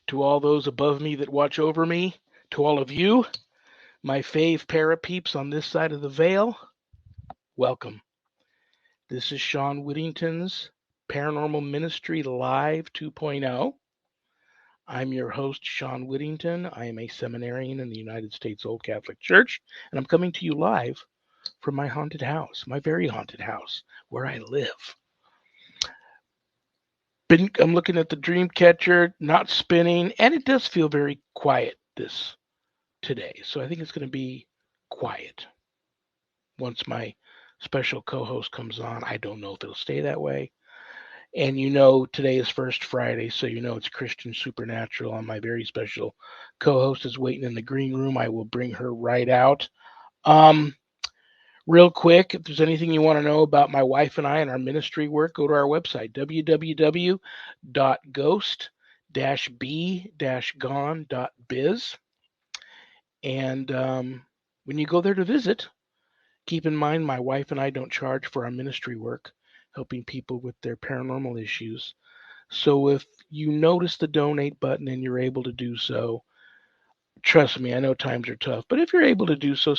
To all those above me that watch over me, to all of you, my fave parapeeps on this side of the veil, welcome. This is Shawn Whittington's Paranormal Ministry Live 2.0. I'm your host, Shawn Whittington. I am a seminarian in the United States Old Catholic Church, and I'm coming to you live from my haunted house, my very haunted house, where I live. I'm looking at the dream catcher, not spinning, and it does feel very quiet today. So I think it's going to be quiet once my special co-host comes on. I don't know if it'll stay that way. And today is First Friday, so it's Christian Supernatural, and my very special co-host is waiting in the green room. I will bring her right out. Real quick, if there's anything you want to know about my wife and I and our ministry work, go to our website, www.ghost-b-gone.biz. And when you go there to visit, keep in mind my wife and I don't charge for our ministry work, helping people with their paranormal issues. So if you notice the donate button and you're able to do so, trust me, I know times are tough, but if you're able to do so,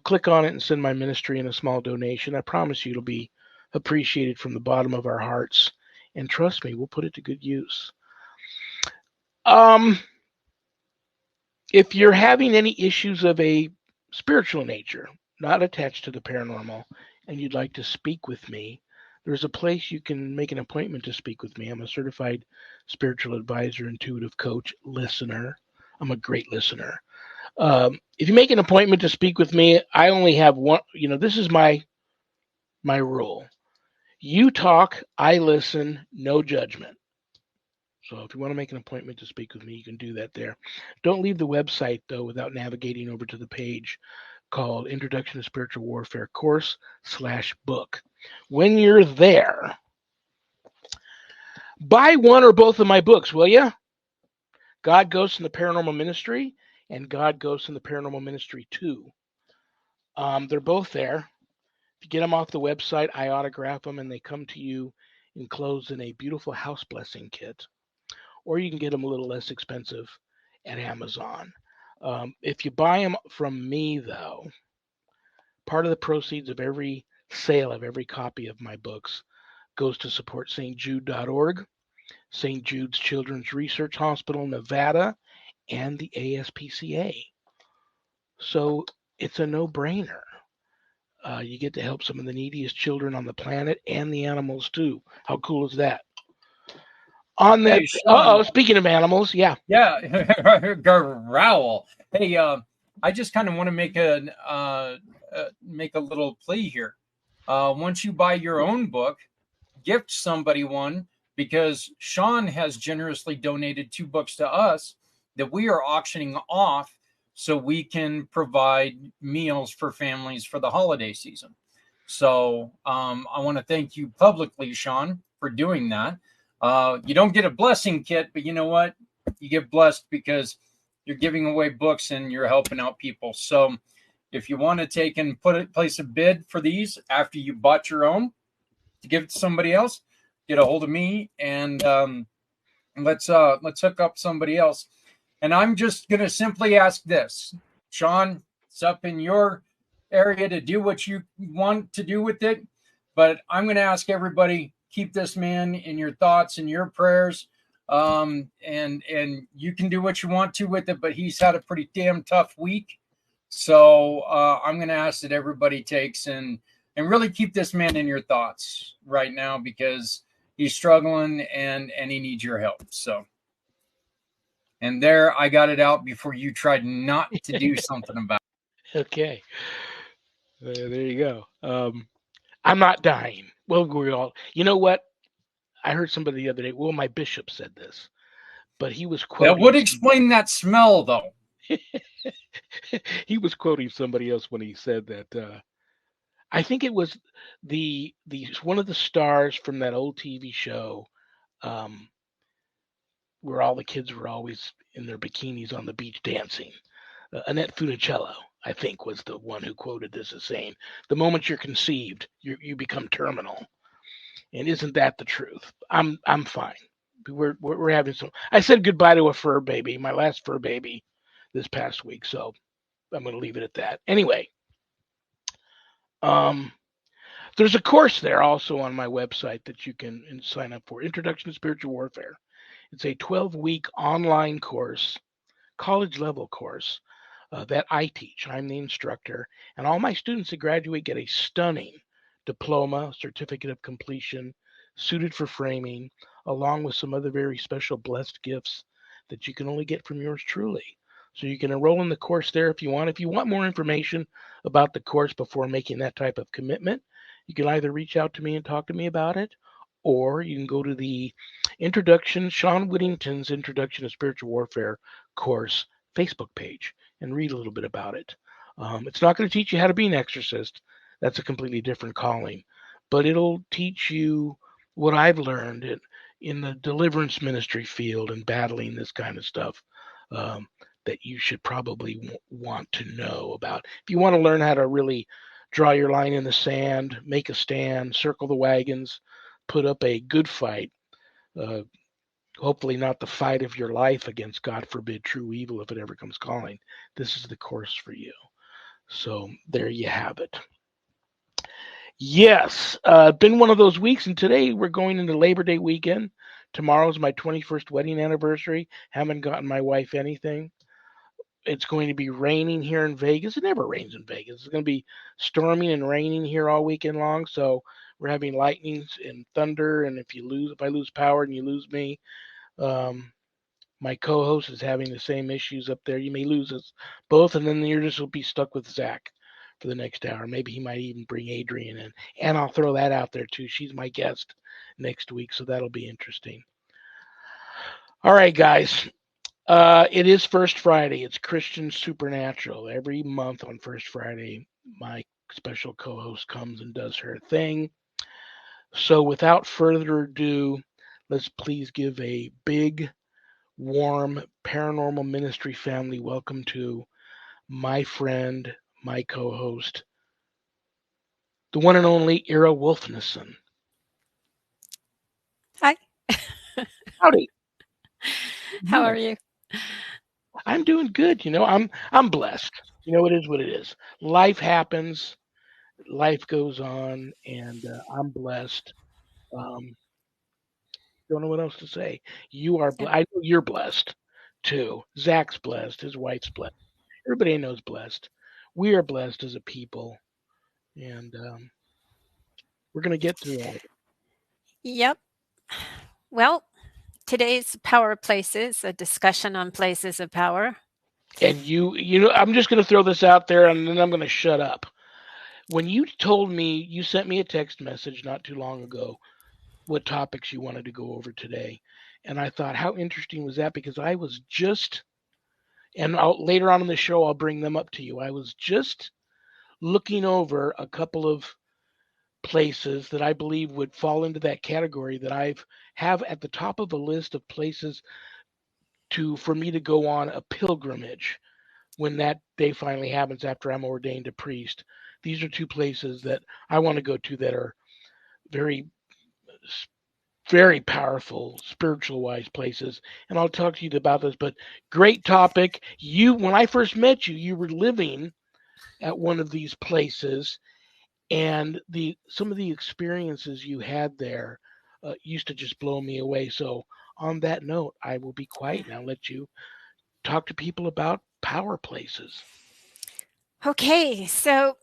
click on it and send my ministry in a small donation. I promise you it'll be appreciated from the bottom of our hearts. And trust me, we'll put it to good use. If you're having any issues of a spiritual nature, not attached to the paranormal, and you'd like to speak with me, there's a place you can make an appointment to speak with me. I'm a certified spiritual advisor, intuitive coach, listener. I'm a great listener. If you make an appointment to speak with me, I only have one. This is my rule. You talk, I listen, no judgment. So if you want to make an appointment to speak with me, you can do that there. Don't leave the website, though, without navigating over to the page called Introduction to Spiritual Warfare Course/book. When you're there, buy one or both of my books, will you? God, Ghosts, and the Paranormal Ministry, and God, Ghosts, and the Paranormal Ministry 2. They're both there. If you get them off the website, I autograph them, and they come to you enclosed in a beautiful house blessing kit. Or you can get them a little less expensive at Amazon. If you buy them from me, though, part of the proceeds of every sale of every copy of my books goes to support stjude.org, St. Jude's Children's Research Hospital, Nevada, and the ASPCA. So it's a no-brainer. You get to help some of the neediest children on the planet and the animals, too. How cool is that? On that, speaking of animals, yeah. Yeah, growl. Hey, I just kind of want to make a little plea here. Once you buy your own book, gift somebody one, because Shawn has generously donated 2 books to us that we are auctioning off so we can provide meals for families for the holiday season. So I want to thank you publicly, Shawn, for doing that. You don't get a blessing kit, but you know what? You get blessed because you're giving away books and you're helping out people. So if you want to take and place a bid for these after you bought your own to give it to somebody else, get a hold of me and let's hook up somebody else. And I'm just going to simply ask this. Shawn, it's up in your area to do what you want to do with it. But I'm going to ask everybody, keep this man in your thoughts and your prayers. And you can do what you want to with it, but he's had a pretty damn tough week. So I'm going to ask that everybody takes and really keep this man in your thoughts right now because he's struggling and he needs your help. So, and there, I got it out before you tried not to do something about it. Okay. There you go. I'm not dying. Well, we're all, you know what? I heard somebody the other day. Well, my bishop said this, but he was quoting. That would explain that smell, though. He was quoting somebody else when he said that. I think it was the one of the stars from that old TV show, where all the kids were always in their bikinis on the beach dancing. Annette Funicello, I think, was the one who quoted this as saying, "The moment you're conceived, you become terminal." And isn't that the truth? I'm fine. we're having some. I said goodbye to a fur baby, my last fur baby, this past week. So I'm going to leave it at that. Anyway, um, there's a course there also on my website that you can sign up for. Introduction to Spiritual Warfare. It's a 12-week online course, college level course that I teach. I'm the instructor, and all my students that graduate get a stunning diploma, certificate of completion, suited for framing, along with some other very special blessed gifts that you can only get from yours truly. So you can enroll in the course there if you want. If you want more information about the course before making that type of commitment, you can either reach out to me and talk to me about it, or you can go to the Shawn Whittington's Introduction to Spiritual Warfare course Facebook page and read a little bit about it. It's not going to teach you how to be an exorcist. That's a completely different calling. But it'll teach you what I've learned in the deliverance ministry field and battling this kind of stuff um, that you should probably want to know about. If you want to learn how to really draw your line in the sand, make a stand, circle the wagons, put up a good fight, uh, hopefully not the fight of your life against, God forbid, true evil if it ever comes calling, this is the course for you. So there you have it. Yes, been one of those weeks, and today we're going into Labor Day weekend. Tomorrow's my 21st wedding anniversary. Haven't gotten my wife anything. It's going to be raining here in Vegas. It never rains in Vegas. It's going to be storming and raining here all weekend long. So we're having lightnings and thunder. And if I lose power and you lose me, um, my co-host is having the same issues up there. You may lose us both, and then you're just will be stuck with Zach for the next hour. Maybe he might even bring Adrian in, and I'll throw that out there too. She's my guest next week, so that'll be interesting. All right, guys. It is First Friday. It's Christian Supernatural. Every month on First Friday, my special co-host comes and does her thing. So without further ado, let's please give a big, warm paranormal ministry family welcome to my friend, my co-host, the one and only Ira Wolfnison. Hi. Howdy. How are you? I'm doing good. I'm blessed. It is what it is. Life happens, life goes on, and I'm blessed. Um, don't know what else to say. Yep. I know you're blessed too. Zach's blessed. His wife's blessed. Everybody I know is blessed. We are blessed as a people, and we're gonna get through all of it. Yep. Well, today's Power Places, a discussion on places of power. And I'm just gonna throw this out there, and then I'm gonna shut up. When you told me, you sent me a text message not too long ago what topics you wanted to go over today. And I thought, how interesting was that? Because I was just, and later on in the show, I'll bring them up to you. I was just looking over a couple of places that I believe would fall into that category that have at the top of a list of places for me to go on a pilgrimage when that day finally happens after I'm ordained a priest. These are two places that I want to go to that are very very powerful spiritual wise places, and I'll talk to you about this. But great topic. When I first met you, you were living at one of these places, and some of the experiences you had there used to just blow me away. So on that note, I will be quiet now, let you talk to people about power places. Okay, so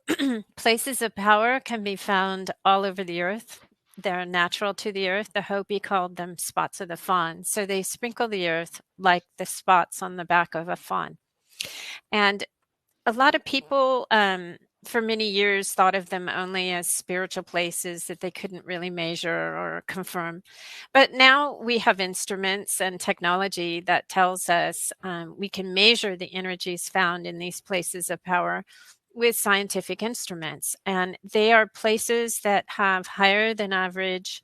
places of power can be found all over the earth. They're natural to the earth. The Hopi called them spots of the fawn. So they sprinkle the earth like the spots on the back of a fawn. And a lot of people for many years thought of them only as spiritual places that they couldn't really measure or confirm. But now we have instruments and technology that tells us we can measure the energies found in these places of power with scientific instruments. And they are places that have higher than average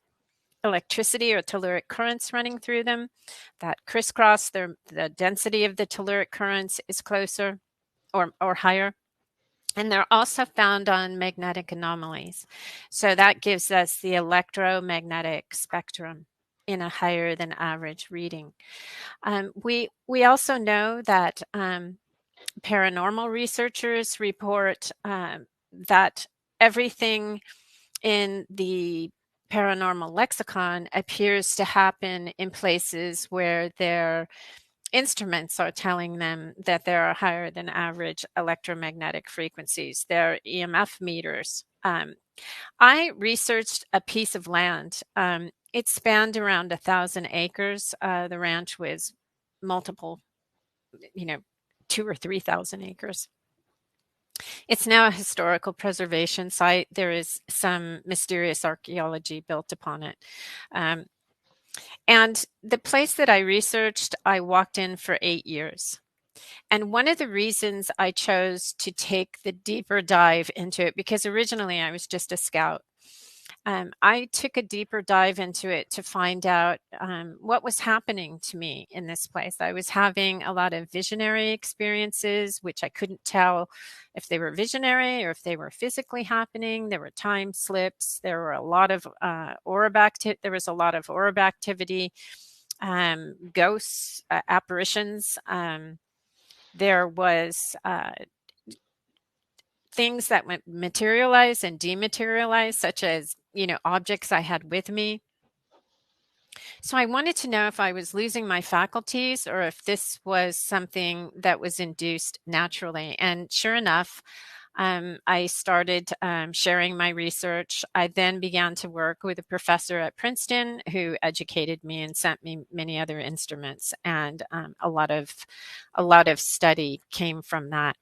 electricity or telluric currents running through them that crisscross. The density of the telluric currents is closer or higher. And they're also found on magnetic anomalies. So that gives us the electromagnetic spectrum. in a higher than average reading. We also know that paranormal researchers report that everything in the paranormal lexicon appears to happen in places where their instruments are telling them that there are higher than average electromagnetic frequencies. They're EMF meters. I researched a piece of land. It spanned around 1,000 acres. The ranch was multiple, 2 or 3,000 acres. It's now a historical preservation site. There is some mysterious archaeology built upon it. And the place that I researched, I walked in for 8 years. And one of the reasons I chose to take the deeper dive into it, because originally I was just a scout, I took a deeper dive into it to find out what was happening to me in this place. I was having a lot of visionary experiences, which I couldn't tell if they were visionary or if they were physically happening. There were time slips. There were a lot of There was a lot of orb activity, ghosts, apparitions. There was things that went materialize and dematerialize, such as, objects I had with me. So I wanted to know if I was losing my faculties or if this was something that was induced naturally. And sure enough, I started sharing my research. I then began to work with a professor at Princeton who educated me and sent me many other instruments, and a lot of study came from that.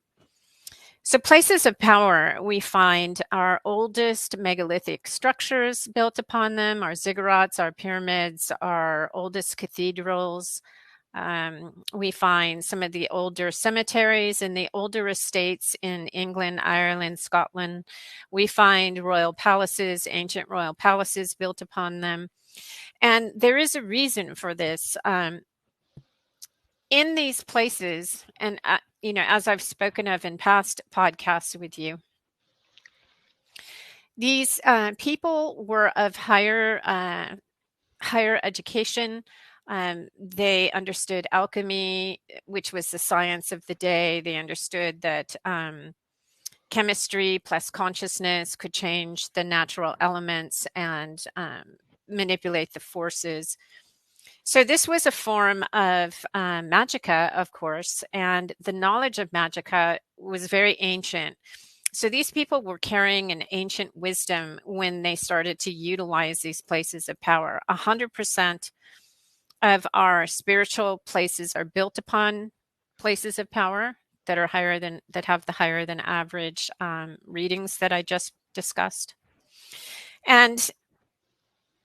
So places of power, we find our oldest megalithic structures built upon them, our ziggurats, our pyramids, our oldest cathedrals. We find some of the older cemeteries and the older estates in England, Ireland, Scotland. We find royal palaces, ancient royal palaces built upon them. And there is a reason for this. In these places, and as I've spoken of in past podcasts with you, these people were of higher education. They understood alchemy, which was the science of the day. They understood that chemistry plus consciousness could change the natural elements and manipulate the forces. So this was a form of magica, of course, and the knowledge of magica was very ancient. So these people were carrying an ancient wisdom when they started to utilize these places of power. 100% of our spiritual places are built upon places of power that have the higher than average readings that I just discussed. And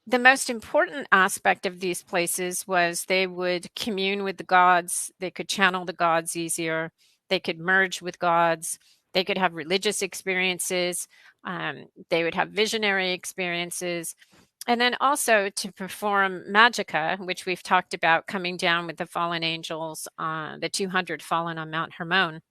the most important aspect of these places was they would commune with the gods. They could channel the gods easier. They could merge with gods. They could have religious experiences. They would have visionary experiences. And then also to perform magica, which we've talked about coming down with the fallen angels, the 200 fallen on Mount Hermon.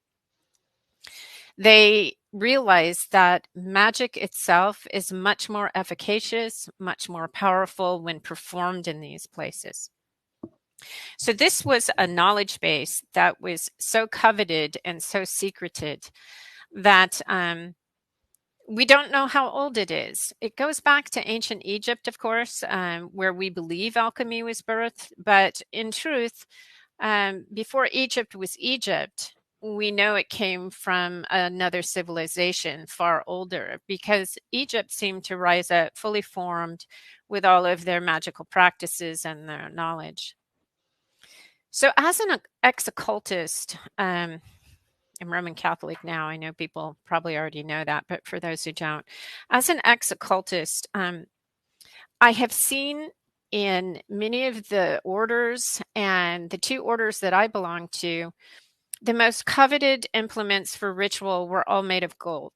They realized that magic itself is much more efficacious, much more powerful when performed in these places. So this was a knowledge base that was so coveted and so secreted that we don't know how old it is. It goes back to ancient Egypt, of course, where we believe alchemy was birthed. But in truth, before Egypt was Egypt, we know it came from another civilization far older, because Egypt seemed to rise up fully formed with all of their magical practices and their knowledge. So as an ex-occultist, I'm Roman Catholic now. I know people probably already know that, but for those who don't, as an ex-occultist, I have seen in many of the orders, and the two orders that I belong to, the most coveted implements for ritual were all made of gold.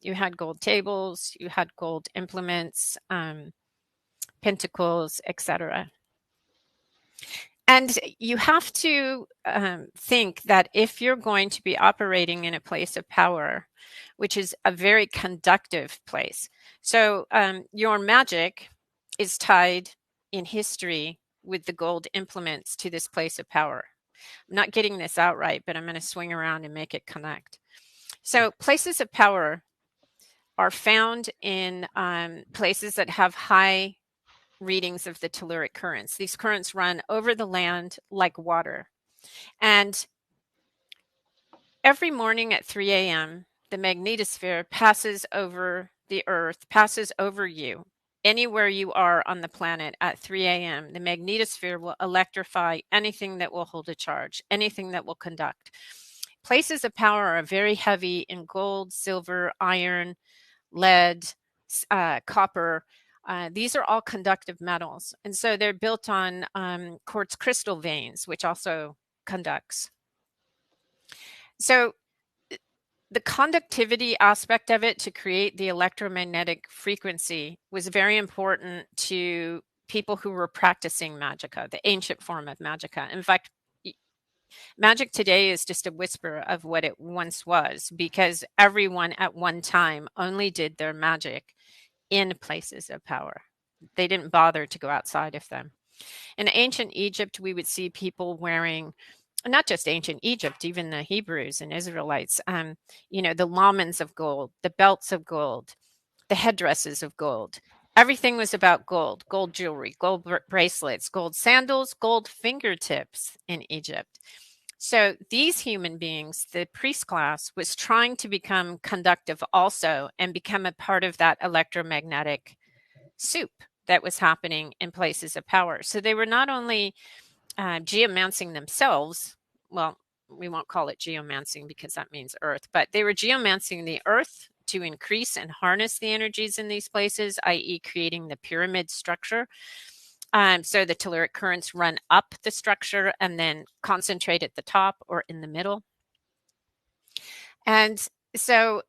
You had gold tables, you had gold implements, pentacles, etc. And you have to think that if you're going to be operating in a place of power, which is a very conductive place, so your magic is tied in history with the gold implements to this place of power. I'm not getting this out right, but I'm going to swing around and make it connect. So places of power are found in places that have high readings of the telluric currents. These currents run over the land like water. And every morning at 3 a.m., the magnetosphere passes over the earth, passes over you. Anywhere you are on the planet at 3 a.m., the magnetosphere will electrify anything that will hold a charge, anything that will conduct. Places of power are very heavy in gold, silver, iron, lead, copper. These are all conductive metals. And so they're built on quartz crystal veins, which also conducts. So the conductivity aspect of it to create the electromagnetic frequency was very important to people who were practicing magica, the ancient form of magica. In fact, magic today is just a whisper of what it once was, because everyone at one time only did their magic in places of power. They didn't bother to go outside of them. In ancient Egypt, we would see people wearing, not just ancient Egypt, even the Hebrews and Israelites, the lamans of gold, the belts of gold, the headdresses of gold. Everything was about gold, gold jewelry, gold bracelets, gold sandals, gold fingertips in Egypt. So these human beings, the priest class, was trying to become conductive also and become a part of that electromagnetic soup that was happening in places of power. So they were not only geomancing themselves. Well, we won't call it geomancing because that means earth, but they were geomancing the earth to increase and harness the energies in these places, i.e. creating the pyramid structure. So the telluric currents run up the structure and then concentrate at the top or in the middle. And so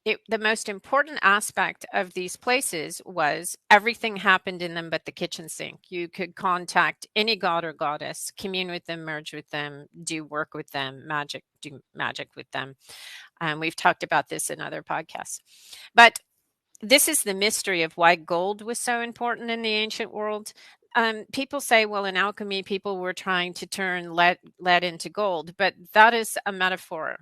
the most important aspect of these places was everything happened in them but the kitchen sink. You could contact any god or goddess, commune with them, merge with them, do work with them, do magic with them. We've talked about this in other podcasts. But this is the mystery of why gold was so important in the ancient world. People say, well, in alchemy, people were trying to turn lead into gold, but that is a metaphor.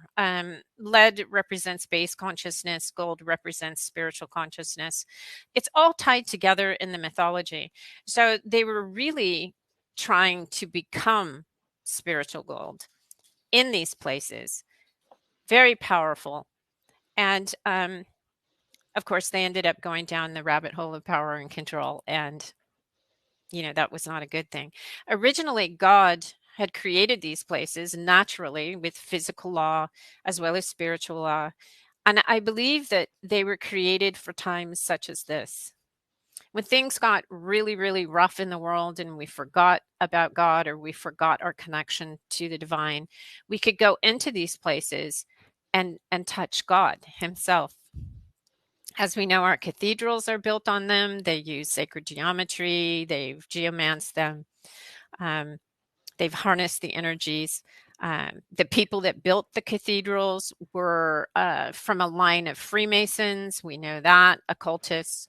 Lead represents base consciousness. Gold represents spiritual consciousness. It's all tied together in the mythology. So they were really trying to become spiritual gold in these places. Very powerful. And of course, they ended up going down the rabbit hole of power and control, and that was not a good thing. Originally, God had created these places naturally with physical law as well as spiritual law. And I believe that they were created for times such as this. When things got really, really rough in the world and we forgot about God or we forgot our connection to the divine, we could go into these places and touch God himself. As we know, our cathedrals are built on them. They use sacred geometry. They've geomanced them. They've harnessed the energies. The people that built the cathedrals were from a line of Freemasons. We know that, occultists.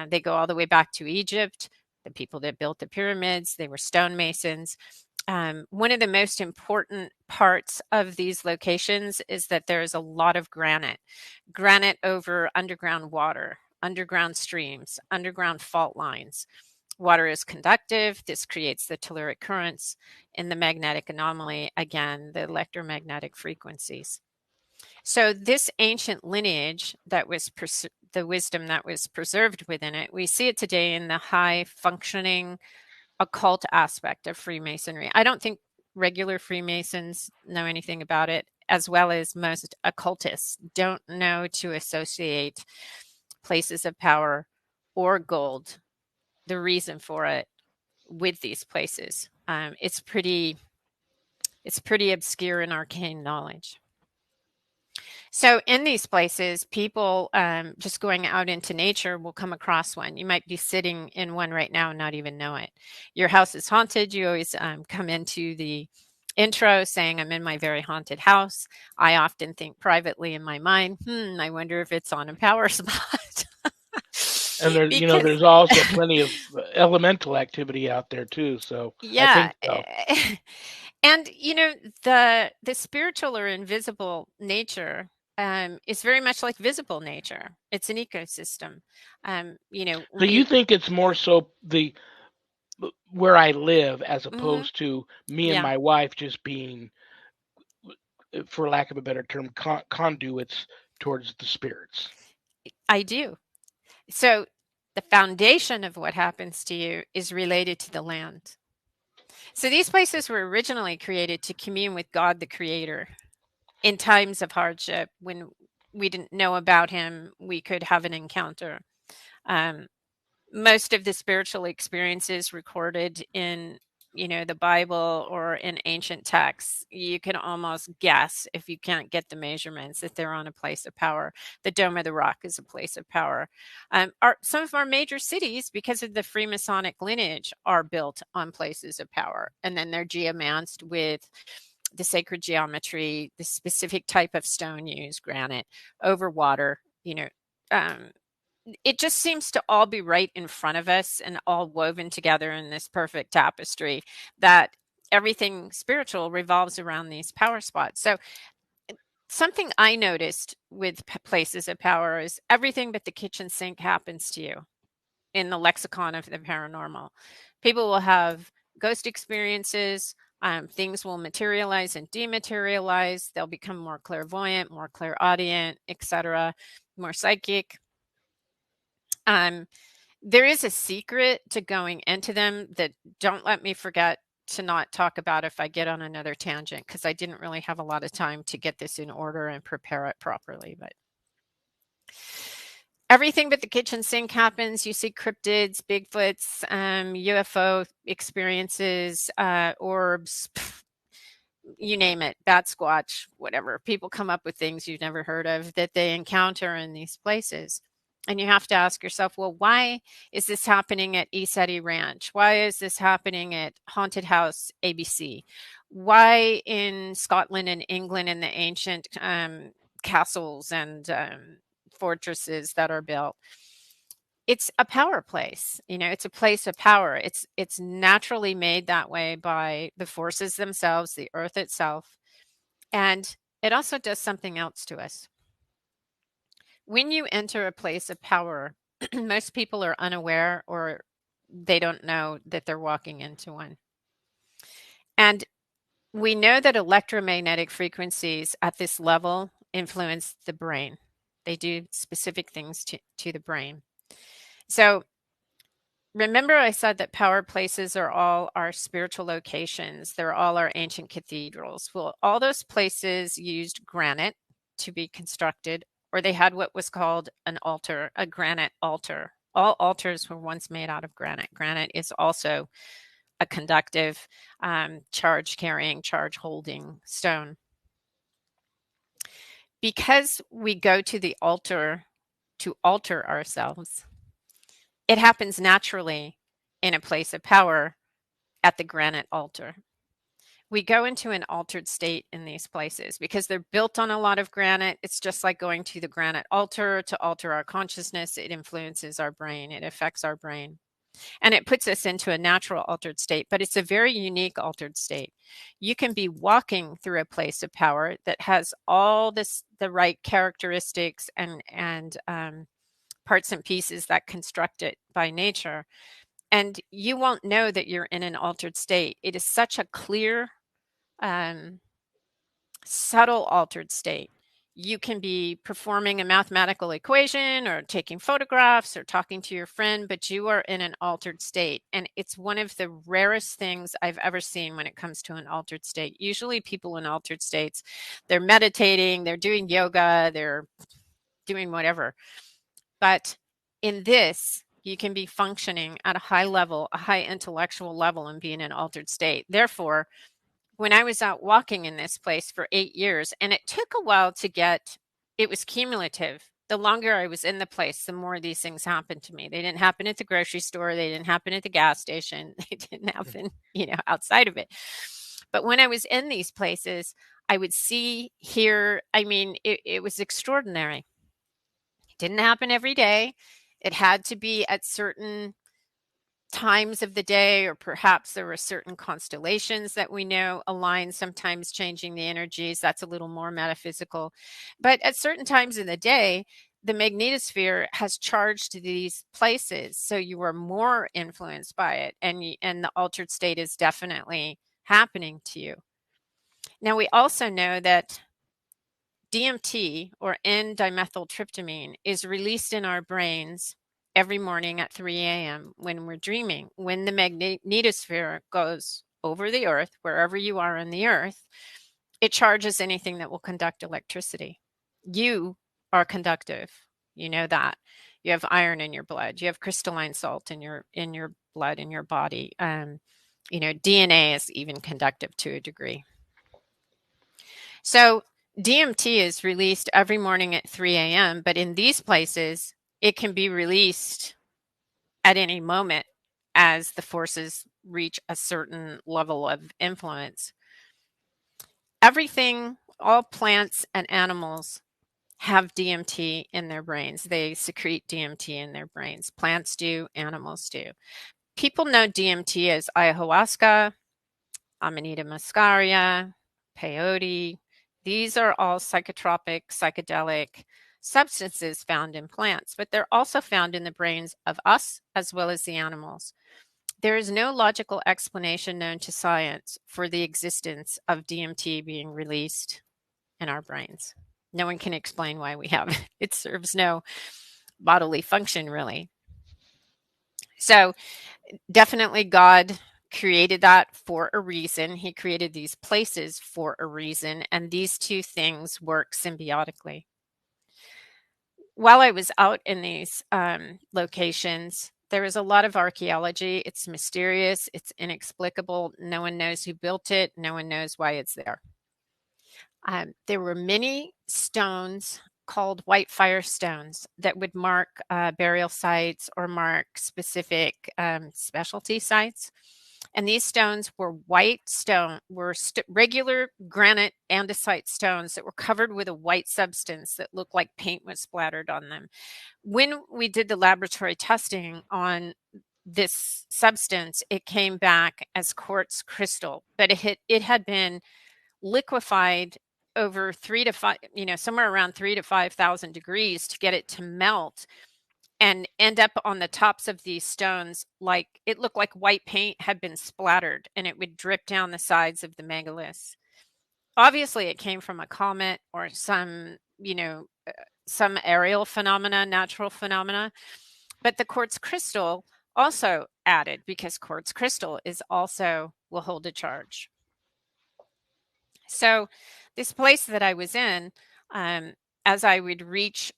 They go all the way back to Egypt. The people that built the pyramids, they were stonemasons. One of the most important parts of these locations is that there is a lot of granite over underground water, underground streams, underground fault lines. Water is conductive. This creates the telluric currents in the magnetic anomaly, again, the electromagnetic frequencies. So this ancient lineage that was the wisdom that was preserved within it, we see it today in the high functioning occult aspect of Freemasonry. I don't think regular Freemasons know anything about it, as well as most occultists don't know to associate places of power or gold, the reason for it, with these places. It's pretty obscure and arcane knowledge. So in these places, people just going out into nature will come across one. You might be sitting in one right now and not even know it. Your house is haunted. You always come into the intro saying, I'm in my very haunted house. I often think privately in my mind, I wonder if it's on a power spot. And there's, you know, because there's also plenty of elemental activity out there too. So I yeah. think so. And the spiritual or invisible nature is very much like visible nature. It's an ecosystem. So you We think it's more so the where I live as hmm opposed to me and yeah, my wife just being, for lack of a better term, conduits towards the spirits. I do. So the foundation of what happens to you is related to the land. So these places were originally created to commune with God the Creator in times of hardship when we didn't know about him, we could have an encounter. Um, Most of the spiritual experiences recorded in the Bible or in ancient texts, you can almost guess, if you can't get the measurements, that they're on a place of power. The Dome of the Rock is a place of power. Some of our major cities, because of the Freemasonic lineage, are built on places of power, and then they're geomanced with the sacred geometry, the specific type of stone used, granite, over water. Um, it just seems to all be right in front of us and all woven together in this perfect tapestry, that everything spiritual revolves around these power spots. So something I noticed with places of power is everything but the kitchen sink happens to you in the lexicon of the paranormal. People will have ghost experiences. Things will materialize and dematerialize. They'll become more clairvoyant, more clairaudient, etc., more psychic. Um, there is a secret to going into them that don't let me forget to not talk about if I get on another tangent, because I didn't really have a lot of time to get this in order and prepare it properly. But everything but the kitchen sink happens. You see cryptids, Bigfoots, UFO experiences, orbs, you name it, bat squatch, whatever. People come up with things you've never heard of that they encounter in these places. And you have to ask yourself, well, why is this happening at East Ranch? Why is this happening at Haunted House ABC? Why in Scotland and England in the ancient castles and fortresses that are built? It's a power place. It's a place of power. It's naturally made that way by the forces themselves, the earth itself. And it also does something else to us. When you enter a place of power, most people are unaware, or they don't know that they're walking into one. And we know that electromagnetic frequencies at this level influence the brain. They do specific things to the brain. So remember, I said that power places are all our spiritual locations. They're all our ancient cathedrals. Well, all those places used granite to be constructed, or they had what was called an altar, a granite altar. All altars were once made out of granite. Granite is also a conductive, charge carrying, charge holding stone. Because we go to the altar to alter ourselves, it happens naturally in a place of power at the granite altar. We go into an altered state in these places because they're built on a lot of granite. It's just like going to the granite altar to alter our consciousness. It influences our brain, it affects our brain, and it puts us into a natural altered state. But it's a very unique altered state. You can be walking through a place of power that has all the right characteristics and parts and pieces that construct it by nature, and you won't know that you're in an altered state. It is such a clear, um, subtle altered state. You can be performing a mathematical equation or taking photographs or talking to your friend, but you are in an altered state. And it's one of the rarest things I've ever seen when it comes to an altered state. Usually people in altered states, they're meditating, they're doing yoga, they're doing whatever. But in this, you can be functioning at a high level, a high intellectual level, and be in an altered state. Therefore, when I was out walking in this place for 8 years, and it took a while to get, it was cumulative. The longer I was in the place, the more these things happened to me. They didn't happen at the grocery store. They didn't happen at the gas station. They didn't happen, outside of it. But when I was in these places, I would see, hear, I mean, it was extraordinary. It didn't happen every day. It had to be at certain times of the day, or perhaps there were certain constellations that we know align, sometimes changing the energies. That's a little more metaphysical. But at certain times in the day, the magnetosphere has charged these places, so you are more influenced by it, and the altered state is definitely happening to you. Now, we also know that DMT, or N-dimethyltryptamine, is released in our brains every morning at 3 a.m. when we're dreaming. When the magnetosphere goes over the earth, wherever you are on the earth, it charges anything that will conduct electricity. You are conductive. You know that. You have iron in your blood. You have crystalline salt in your blood, in your body. DNA is even conductive to a degree. So DMT is released every morning at 3 a.m., but in these places, it can be released at any moment as the forces reach a certain level of influence. Everything, all plants and animals, have DMT in their brains. They secrete DMT in their brains. Plants do, animals do. People know DMT as ayahuasca, Amanita muscaria, peyote. These are all psychotropic, psychedelic substances found in plants, but they're also found in the brains of us as well as the animals. There is no logical explanation known to science for the existence of DMT being released in our brains. No one can explain why we have it. It serves no bodily function, really. So, definitely God created that for a reason. He created these places for a reason, and these two things work symbiotically. While I was out in these locations, there was a lot of archaeology. It's mysterious, it's inexplicable. No one knows who built it, no one knows why it's there. There were many stones called white fire stones that would mark burial sites or mark specific specialty sites. And these stones were regular granite andesite stones that were covered with a white substance that looked like paint was splattered on them. When we did the laboratory testing on this substance, it came back as quartz crystal, but it had been liquefied over 3 to 5, somewhere around 3 to 5,000 degrees to get it to melt and end up on the tops of these stones. Like it looked like white paint had been splattered, and it would drip down the sides of the megaliths. Obviously, it came from a comet or some aerial phenomena, natural phenomena. But the quartz crystal also added, because quartz crystal will hold a charge. So this place that I was in, as I would reach,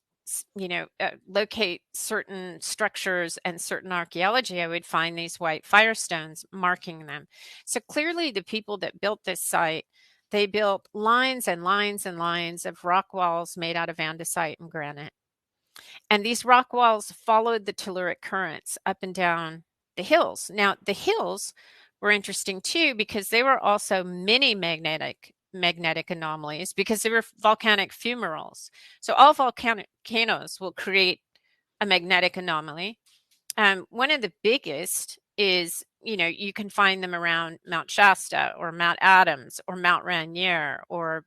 locate certain structures and certain archaeology, I would find these white firestones marking them. So clearly the people that built this site, they built lines and lines and lines of rock walls made out of andesite and granite. And these rock walls followed the telluric currents up and down the hills. Now, the hills were interesting too, because they were also mini magnetic anomalies, because they were volcanic fumaroles. So all volcanoes will create a magnetic anomaly. One of the biggest is, you can find them around Mount Shasta or Mount Adams or Mount Rainier, or,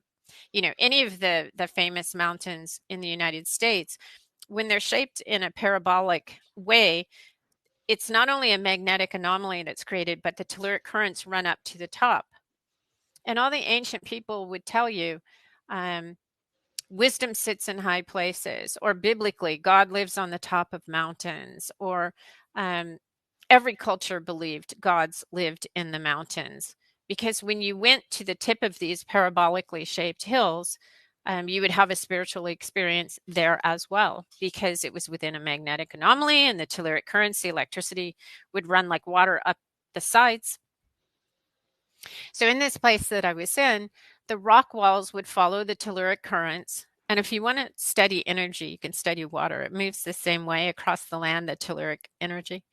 any of the famous mountains in the United States. When they're shaped in a parabolic way, it's not only a magnetic anomaly that's created, but the telluric currents run up to the top. And all the ancient people would tell you, wisdom sits in high places, or biblically, God lives on the top of mountains, or every culture believed gods lived in the mountains. Because when you went to the tip of these parabolically shaped hills, you would have a spiritual experience there as well, because it was within a magnetic anomaly, and the telluric currents, the electricity, would run like water up the sides. So in this place that I was in, the rock walls would follow the telluric currents. And if you want to study energy, you can study water. It moves the same way across the land, the telluric energy.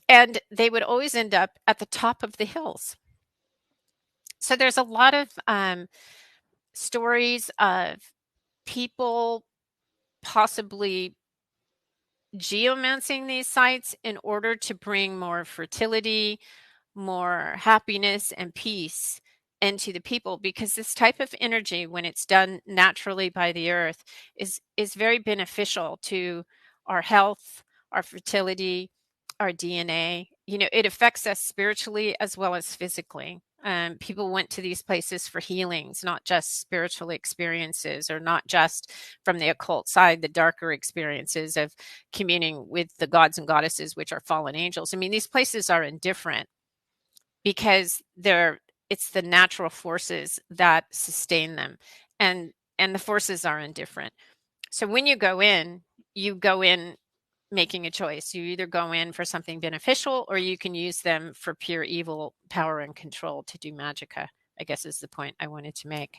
And they would always end up at the top of the hills. So there's a lot of stories of people possibly geomancing these sites in order to bring more fertility, more happiness and peace into the people, because this type of energy, when it's done naturally by the earth, is very beneficial to our health, our fertility, our DNA. It affects us spiritually as well as physically. People went to these places for healings, not just spiritual experiences, or not just from the occult side, the darker experiences of communing with the gods and goddesses, which are fallen angels. I mean, these places are indifferent because it's the natural forces that sustain them, and the forces are indifferent. So when you go in making a choice. You either go in for something beneficial, or you can use them for pure evil, power, and control to do magica, I guess is the point I wanted to make.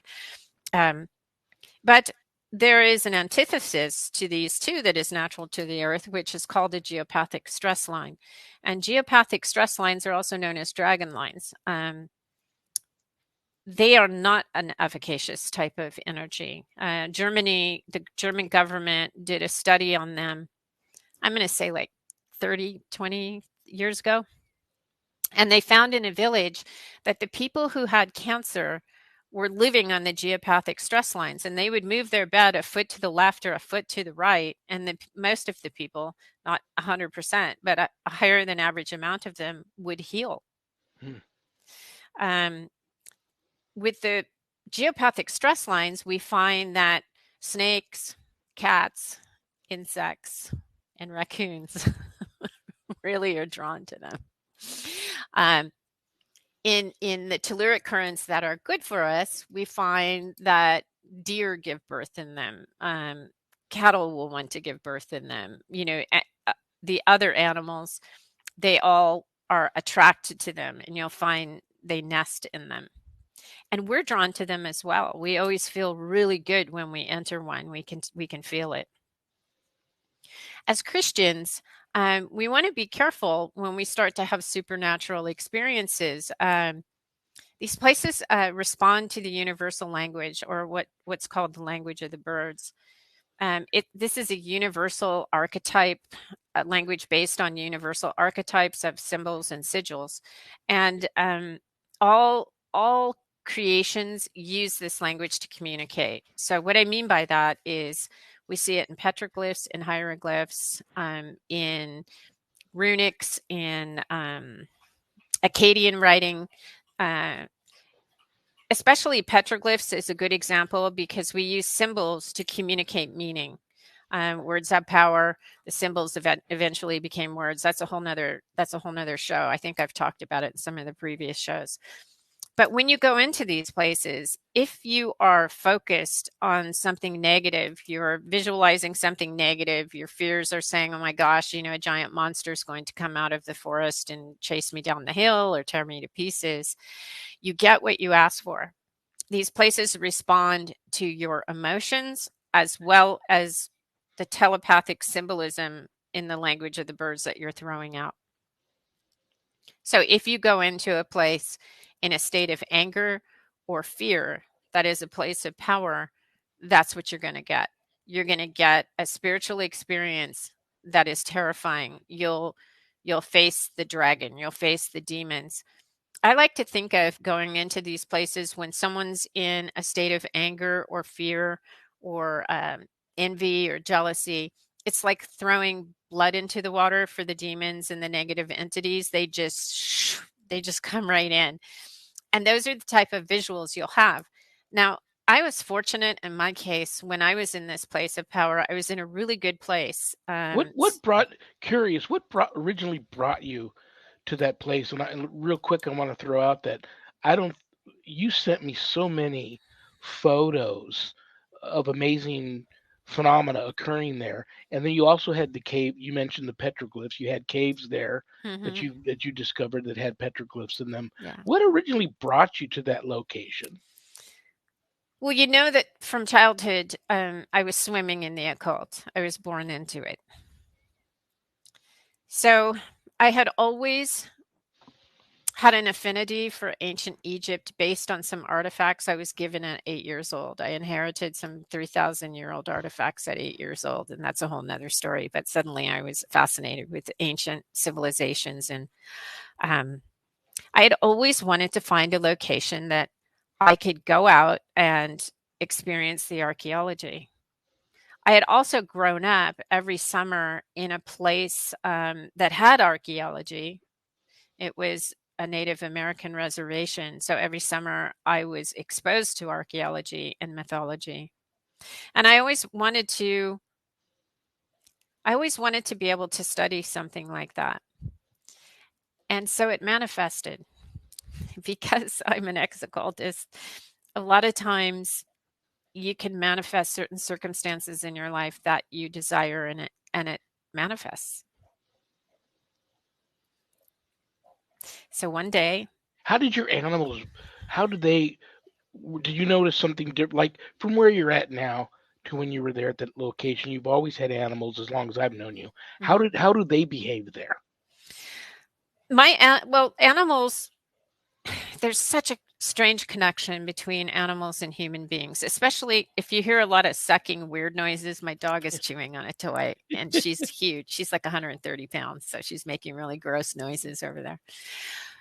But there is an antithesis to these two that is natural to the earth, which is called a geopathic stress line. And geopathic stress lines are also known as dragon lines. They are not an efficacious type of energy. Germany, the German government did a study on them, I'm going to say like 30, 20 years ago. And they found in a village that the people who had cancer were living on the geopathic stress lines, and they would move their bed a foot to the left or a foot to the right. And most of the people, not 100%, but a higher than average amount of them, would heal. With the geopathic stress lines, we find that snakes, cats, insects, and raccoons really are drawn to them. In the telluric currents that are good for us, we find that deer give birth in them. Cattle will want to give birth in them. The other animals, they all are attracted to them, and you'll find they nest in them. And we're drawn to them as well. We always feel really good when we enter one. We can feel it. As Christians, we want to be careful when we start to have supernatural experiences. These places respond to the universal language, or what's called the language of the birds. This is a universal archetype, a language based on universal archetypes of symbols and sigils, and all creations use this language to communicate. So what I mean by that is we see it in petroglyphs, in hieroglyphs, in runics, in Akkadian writing. Especially petroglyphs is a good example because we use symbols to communicate meaning. Words have power. The symbols eventually became words. That's a whole nother show. I think I've talked about it in some of the previous shows. But when you go into these places, if you are focused on something negative, you're visualizing something negative, your fears are saying, oh my gosh, a giant monster is going to come out of the forest and chase me down the hill or tear me to pieces, you get what you ask for. These places respond to your emotions as well as the telepathic symbolism in the language of the birds that you're throwing out. So if you go into a place in a state of anger or fear, that is a place of power, that's what you're going to get. You're going to get a spiritual experience that is terrifying. You'll face the dragon, you'll face the demons. I like to think of going into these places when someone's in a state of anger or fear or envy or jealousy. It's like throwing blood into the water for the demons and the negative entities. They just come right in. And those are the type of visuals you'll have. Now, I was fortunate in my case when I was in this place of power. I was in a really good place. What originally brought you to that place? And real quick, I want to throw out that you sent me so many photos of amazing phenomena occurring there, and then you also had the cave. You mentioned the petroglyphs. You had caves there that you discovered that had petroglyphs in them. Yeah. What originally brought you to that location? Well, you know that from childhood, I was swimming in the occult. I was born into it. So I had always had an affinity for ancient Egypt based on some artifacts I was given at 8 years old. I inherited some 3,000-year-old artifacts at 8 years old, and that's a whole nother story. But suddenly I was fascinated with ancient civilizations, and I had always wanted to find a location that I could go out and experience the archaeology. I had also grown up every summer in a place that had archaeology. It was a Native American reservation. So every summer I was exposed to archaeology and mythology. And I always wanted to be able to study something like that. And so it manifested because I'm an ex-occultist. A lot of times you can manifest certain circumstances in your life that you desire, and it manifests. So one day, How did your animals? How did they? Did you notice something different? Like from where you're at now to when you were there at that location, you've always had animals as long as I've known you. How do they behave there? Animals. There's such a strange connection between animals and human beings, especially if you hear a lot of sucking weird noises. My dog is chewing on a toy, and she's huge. She's like 130 pounds, so she's making really gross noises over there.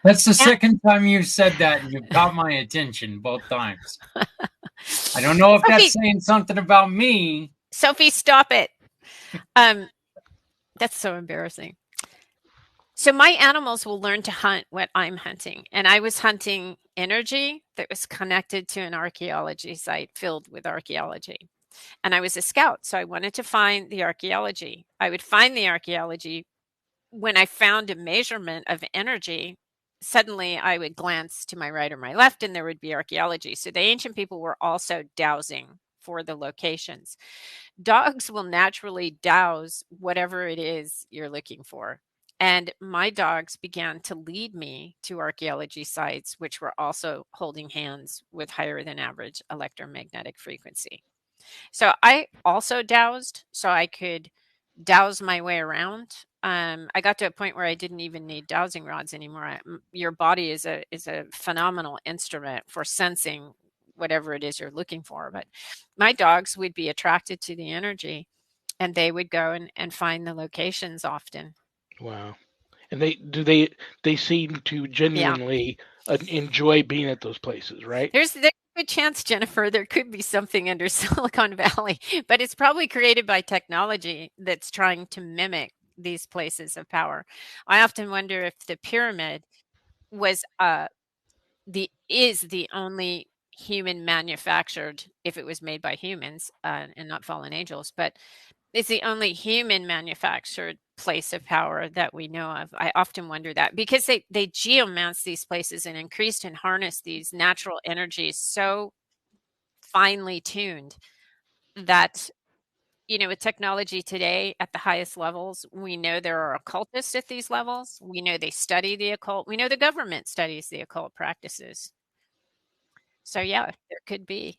That's the second time you've said that, and you've got my attention both times. I don't know if that's saying something about me. Sophie, stop it. That's so embarrassing. So my animals will learn to hunt what I'm hunting. And I was hunting energy that was connected to an archaeology site filled with archaeology. And I was a scout, so I wanted to find the archaeology. I would find the archaeology. When I found a measurement of energy, suddenly I would glance to my right or my left, and there would be archaeology. So the ancient people were also dowsing for the locations. Dogs will naturally dowse whatever it is you're looking for. And my dogs began to lead me to archaeology sites, which were also holding hands with higher than average electromagnetic frequency. So I also dowsed, so I could dowse my way around. I got to a point where I didn't even need dowsing rods anymore. Your body is a phenomenal instrument for sensing whatever it is you're looking for. But my dogs would be attracted to the energy, and they would go and find the locations often. Wow. And they seem to genuinely enjoy being at those places, right? There's a good chance, Jennifer, there could be something under Silicon Valley, but it's probably created by technology that's trying to mimic these places of power. I often wonder if the pyramid was the only human manufactured, if it was made by humans and not fallen angels, but it's the only human manufactured place of power that we know of. I often wonder that because they geomance these places and increased and harnessed these natural energies so finely tuned that, with technology today at the highest levels, we know there are occultists at these levels. We know they study the occult. We know the government studies the occult practices. So yeah, there could be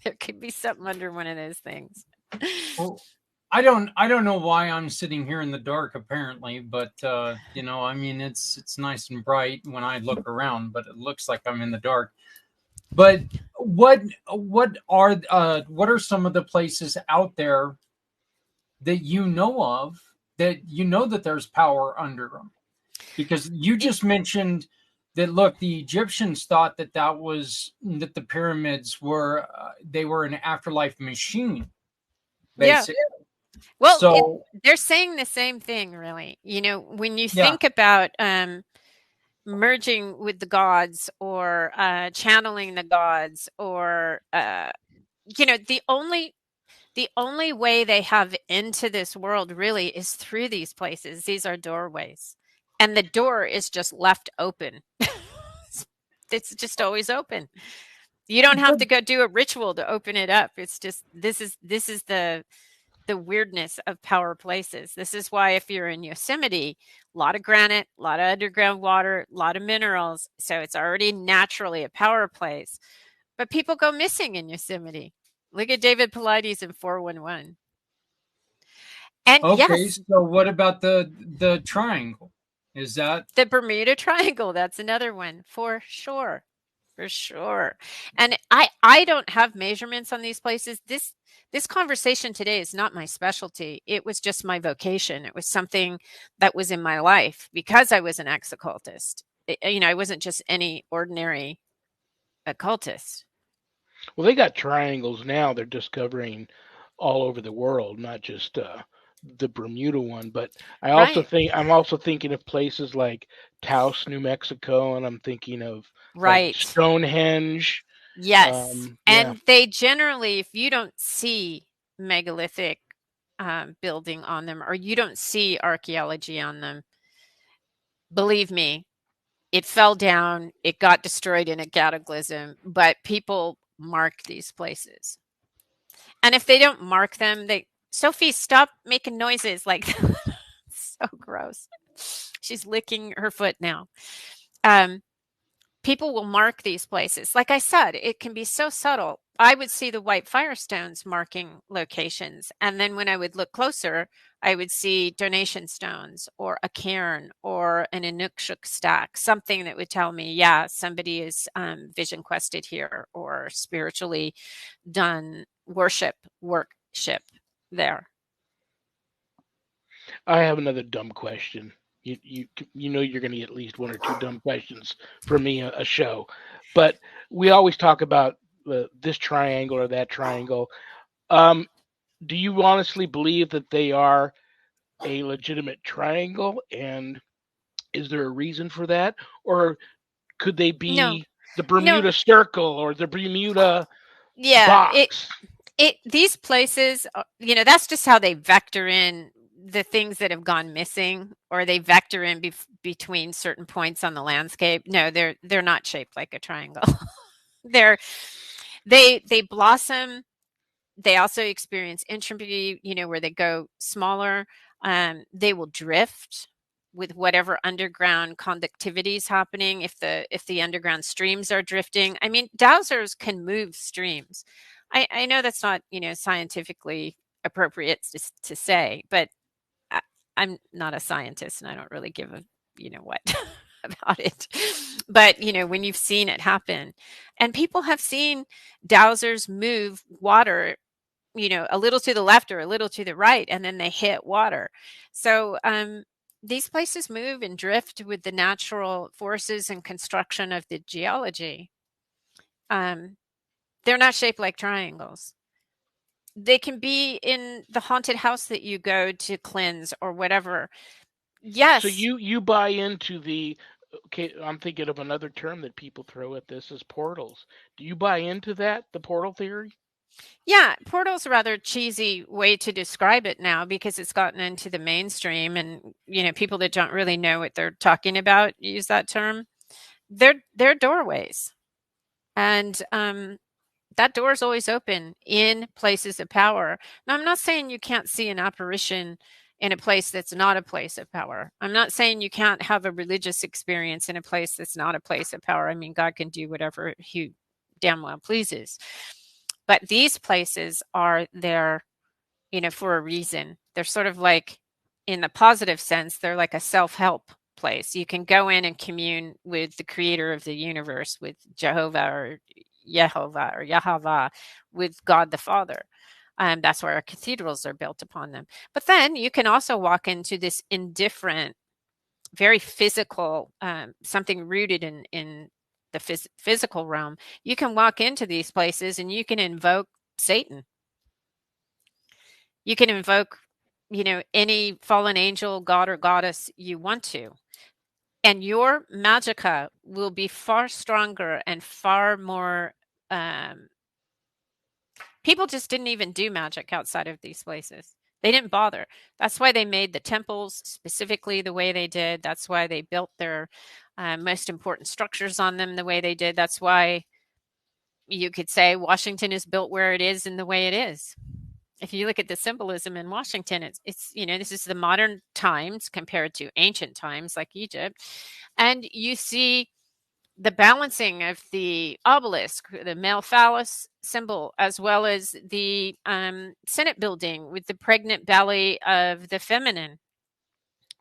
there could be something under one of those things. Well, I don't know why I'm sitting here in the dark apparently, but I mean it's nice and bright when I look around, but it looks like I'm in the dark. But what are some of the places out there that you know of that that there's power under them? Because you just mentioned that, look, the Egyptians thought that the pyramids were they were an afterlife machine, basically. Yeah. Well, so they're saying the same thing, really. When you think about merging with the gods or channeling the gods, or the only way they have into this world really is through these places. These are doorways, and the door is just left open. It's just always open. You don't have to go do a ritual to open it up. It's just this is the weirdness of power places. This is why if you're in Yosemite, a lot of granite, a lot of underground water, a lot of minerals. So it's already naturally a power place. But people go missing in Yosemite. Look at David Paulides in 411. And okay, so what about the triangle Is that The Bermuda Triangle, that's another one for sure. For sure. And I don't have measurements on these places. This conversation today is not my specialty. It was just my vocation. It was something that was in my life because I was an ex-occultist. I wasn't just any ordinary occultist. Well, they got triangles now. They're discovering all over the world, not just the Bermuda one. But Right. I'm also thinking of places like Taos, New Mexico, and I'm thinking of like Right. Stonehenge. Yes. Yeah, And they generally, if you don't see megalithic building on them or you don't see archaeology on them, believe me, it fell down, it got destroyed in a cataclysm, but people mark these places. And if they don't mark them, Sophie, stop making noises like so gross. She's licking her foot now. Um, People will mark these places. Like I said, it can be so subtle. I would see the white firestones marking locations. And then when I would look closer, I would see donation stones or a cairn or an Inukshuk stack, something that would tell me, yeah, somebody is vision quested here or spiritually done worship there. I have another dumb question. You know you're going to get at least one or two dumb questions from me a show, but we always talk about this triangle or that triangle. Um, do you honestly believe that they are a legitimate triangle, and is there a reason for that, or could they No, be the no, Bermuda Circle or the Bermuda yeah, Box? these places, that's just how they vector in the things that have gone missing, or they vector in between certain points on the landscape. No, they're not shaped like a triangle. they're they blossom. They also experience entropy, where they go smaller. They will drift with whatever underground conductivity is happening. If the underground streams are drifting, I mean, dowsers can move streams. I know that's not scientifically appropriate to say, but I, I'm not a scientist and I don't really give a what about it. But when you've seen it happen, and people have seen dowsers move water a little to the left or a little to the right, and then they hit water. So these places move and drift with the natural forces and construction of the geology. Um, they're not shaped like triangles. They can be in the haunted house that you go to cleanse or whatever. So Yes. you buy into the okay, I'm thinking of another term that people throw at this is portals. Do you buy into that, the portal theory? Yeah, portal's a rather cheesy way to describe it now because it's gotten into the mainstream and people that don't really know what they're talking about use that term. They're doorways. And that door is always open in places of power. Now, I'm not saying you can't see an apparition in a place that's not a place of power. I'm not saying you can't have a religious experience in a place that's not a place of power. I mean, God can do whatever he damn well pleases. But these places are there, for a reason. They're sort of like, in the positive sense, they're like a self-help place. You can go in and commune with the creator of the universe, with Jehovah or Yahweh, with God the Father. That's why our cathedrals are built upon them. But then you can also walk into this indifferent, very physical, something rooted in the physical realm. You can walk into these places and you can invoke Satan. You can invoke, any fallen angel, god or goddess you want to. And your magicka will be far stronger and far more. People just didn't even do magic outside of these places. They didn't bother. That's why they made the temples specifically the way they did. That's why they built their most important structures on them the way they did. That's why you could say Washington is built where it is and the way it is. If you look at the symbolism in Washington, it's this is the modern times compared to ancient times like Egypt, and you see the balancing of the obelisk, the male phallus symbol, as well as the Senate building with the pregnant belly of the feminine,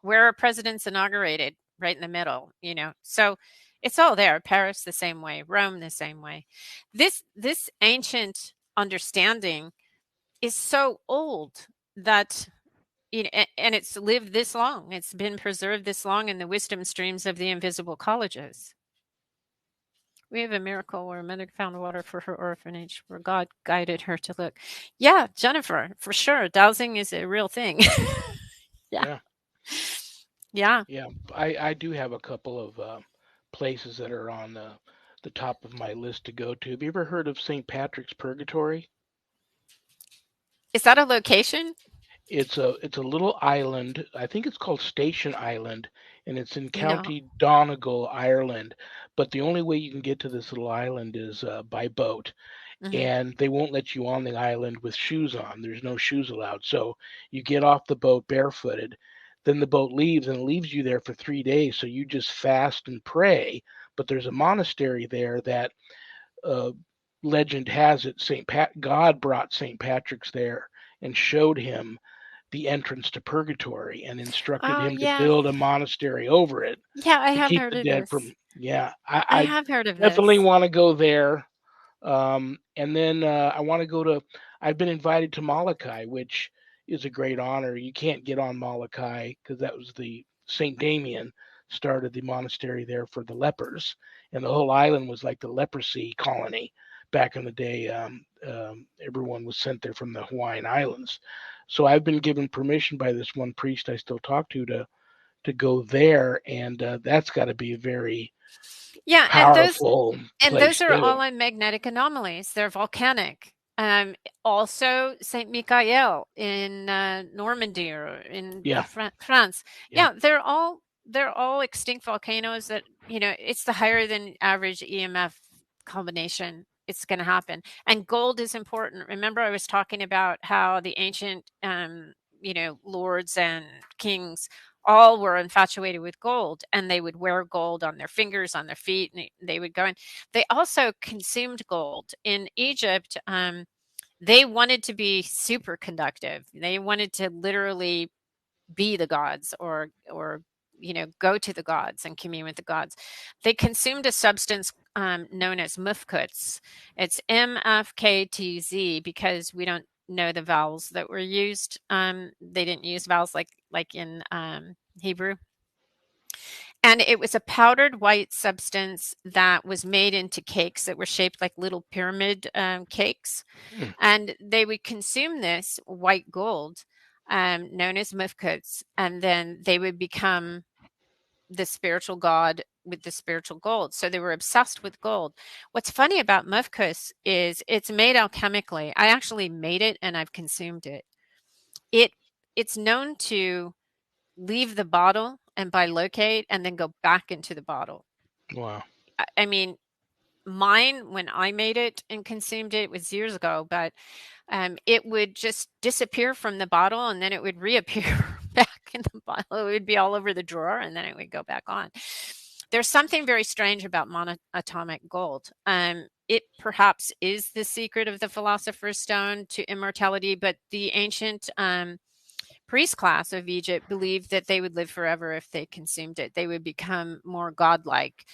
where are presidents inaugurated? right in the middle, So it's all there. Paris the same way, Rome the same way. This ancient understanding is so old that and it's lived this long. It's been preserved this long in the wisdom streams of the invisible colleges. We have a miracle where a mother found water for her orphanage, where God guided her to look. Yeah, Jennifer, for sure. Dowsing is a real thing. Yeah. Yeah. Yeah. I do have a couple of places that are on the top of my list to go to. Have you ever heard of St. Patrick's Purgatory? Is that a location? It's a little island. I think it's called Station Island, and it's in No. County Donegal, Ireland. But the only way you can get to this little island is by boat, Mhm. and they won't let you on the island with shoes on. There's no shoes allowed. So you get off the boat barefooted. Then the boat leaves and leaves you there for 3 days. So you just fast and pray. But there's a monastery there that uh, legend has it God brought St. Patrick's there and showed him the entrance to purgatory and instructed Oh, him to yeah. build a monastery over it Yeah, I to have keep heard the of dead this. from. Yeah, I I have heard of definitely this. want to go there. And then I want to go to. I've been invited to Molokai, which is a great honor. You can't get on Molokai because that was the Saint Damien started the monastery there for the lepers, and the whole island was like the leprosy colony back in the day. Everyone was sent there from the Hawaiian Islands. So I've been given permission by this one priest I still talk to go there, and that's got to be a very Yeah, powerful and those place are too. all on magnetic anomalies. They're volcanic. Also Saint Michael in Normandy or in Yeah, France. yeah. Yeah, they're all extinct volcanoes that, it's the higher than average EMF combination. It's going to happen. And gold is important. Remember, I was talking about how the ancient, lords and kings all were infatuated with gold, and they would wear gold on their fingers, on their feet, and they would go in. They also consumed gold. In Egypt, they wanted to be superconductive. They wanted to literally be the gods, or go to the gods and commune with the gods. They consumed a substance known as mufkuts. It's MFKTZ because we don't know the vowels that were used. They didn't use vowels like in Hebrew. And it was a powdered white substance that was made into cakes that were shaped like little pyramid cakes. Hmm. And they would consume this white gold, known as mufkuts, and then they would become the spiritual god with the spiritual gold. So they were obsessed with gold. What's funny about mufkus is it's made alchemically. I actually made it and I've consumed it. It it's known to leave the bottle and bilocate and then go back into the bottle. Wow. I mean, mine, when I made it and consumed it, was years ago, but it would just disappear from the bottle and then it would reappear back in the bottle. It would be all over the drawer and then it would go back on. There's something very strange about monatomic gold. It perhaps is the secret of the philosopher's stone to immortality, but the ancient priest class of Egypt believed that they would live forever if they consumed it. They would become more godlike.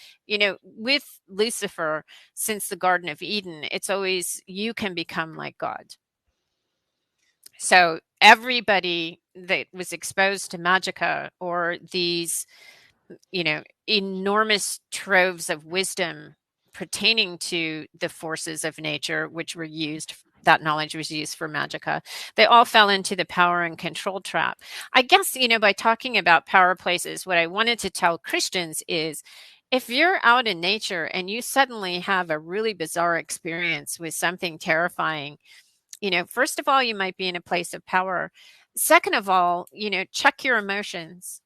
With Lucifer, since the Garden of Eden, it's always you can become like God. So everybody that was exposed to magica or these, enormous troves of wisdom pertaining to the forces of nature, which were used, that knowledge was used for magica. They all fell into the power and control trap. I guess, by talking about power places, what I wanted to tell Christians is if you're out in nature and you suddenly have a really bizarre experience with something terrifying, first of all, you might be in a place of power. Second of all, check your emotions.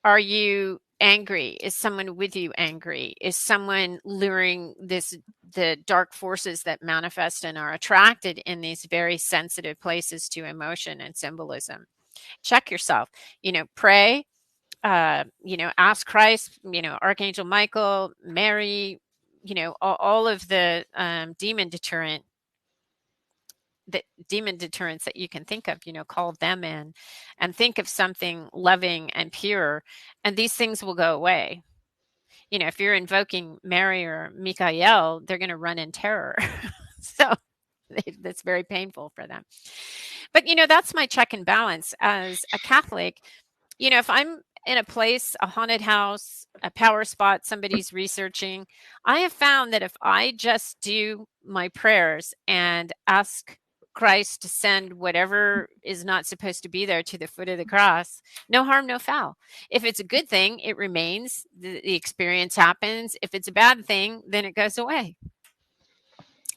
Are you angry? Is someone with you angry? Is someone luring the dark forces that manifest and are attracted in these very sensitive places to emotion and symbolism? Check yourself. Pray. Ask Christ. Archangel Michael, Mary. All of the demon deterrent the demon deterrents that you can think of, call them in and think of something loving and pure, and these things will go away. If you're invoking Mary or Michael, they're going to run in terror. So that's very painful for them. But, that's my check and balance as a Catholic. If I'm in a place, a haunted house, a power spot, somebody's researching, I have found that if I just do my prayers and ask Christ to send whatever is not supposed to be there to the foot of the cross, no harm, no foul. If it's a good thing, it remains, the experience happens. If it's a bad thing, then it goes away.